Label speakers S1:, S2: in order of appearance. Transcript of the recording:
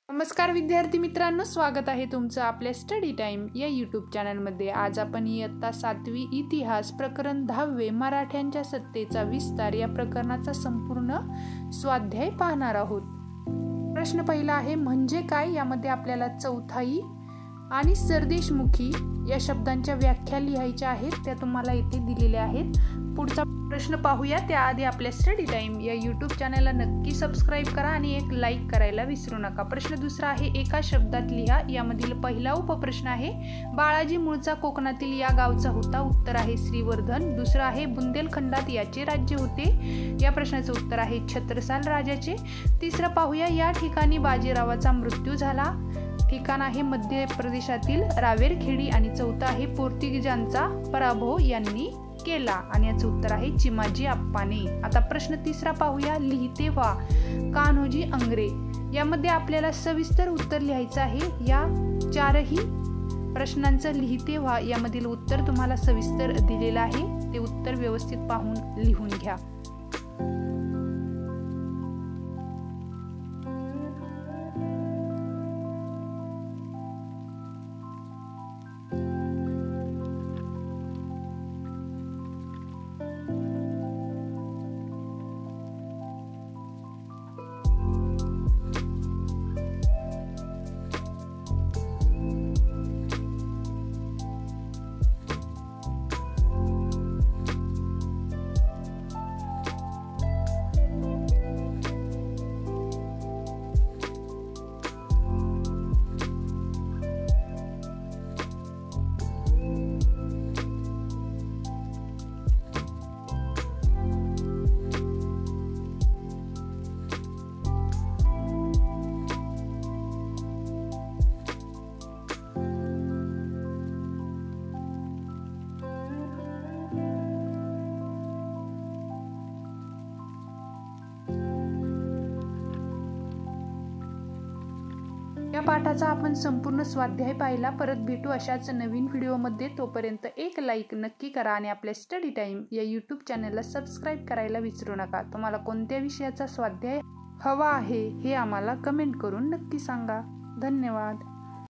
S1: नमस्कार विद्यार्थी मित्रांनो, स्वागत आहे तुमचं आपल्या स्टडी टाइम या यूट्यूब चॅनलमध्ये। आज आपण इयत्ता 7वी इतिहास प्रकरण 10वे मराठ्यांच्या सत्तेचा विस्तार या प्रकरणाचा संपूर्ण स्वाध्याय पाहणार आहोत। प्रश्न पहिला आहे म्हणजे काय। यामध्ये आपल्याला चौथाई आणि सरदेशमुखी या शब्दांच्या व्याख्या लिहायच्या आहेत, त्या तुम्हाला इथे दिलेल्या आहेत। पुढचा प्रश्न पाहूया त्याआधी आपल्या स्टडी टाइम या यूट्यूब चॅनलला नक्की सबस्क्राइब करा आणि एक लाईक करायला विसरू नका। प्रश्न दुसरा आहे एका शब्दात लिहा। यामधील पहिला उपप्रश्न आहे बाळाजी मूळचा कोकणातील या गावचा होता। उत्तर आहे श्रीवर्धन। दुसरा आहे बुंदेलखंडात याचे राज्य होते। या प्रश्नाचे उत्तर आहे छत्रसाल राजाचे। तिसरं पाहूया या ठिकाणी बाजीरावाचा मृत्यू झाला। ठिकाण आहे मध्य प्रदेशातील रावेरखेडी। आणि चौथा आहे पोर्तुगीजांचा पराभव यांनी केला आणि याचे उत्तर आहे चिमाजी अप्पाने। आता प्रश्न तिसरा पाहूया लिहिते व्हा कान्होजी अंगरे। यामध्ये आपल्याला सविस्तर उत्तर लिहायचं आहे। या चारही प्रश्नांचं लिहिते व्हा यामधील उत्तर तुम्हाला सविस्तर दिलेलं आहे, ते उत्तर व्यवस्थित पाहून लिहून घ्या। या पाठाचा आपण संपूर्ण स्वाध्याय पाहिला। परत भेटू अशाच नवीन व्हिडिओमध्ये। तोपर्यंत एक लाईक नक्की करा आणि आपल्या स्टडी टाइम या यूट्यूब चॅनलला सबस्क्राइब करायला विसरू नका। तुम्हाला कोणत्या विषयाचा स्वाध्याय हवा आहे हे आम्हाला कमेंट करून नक्की सांगा। धन्यवाद।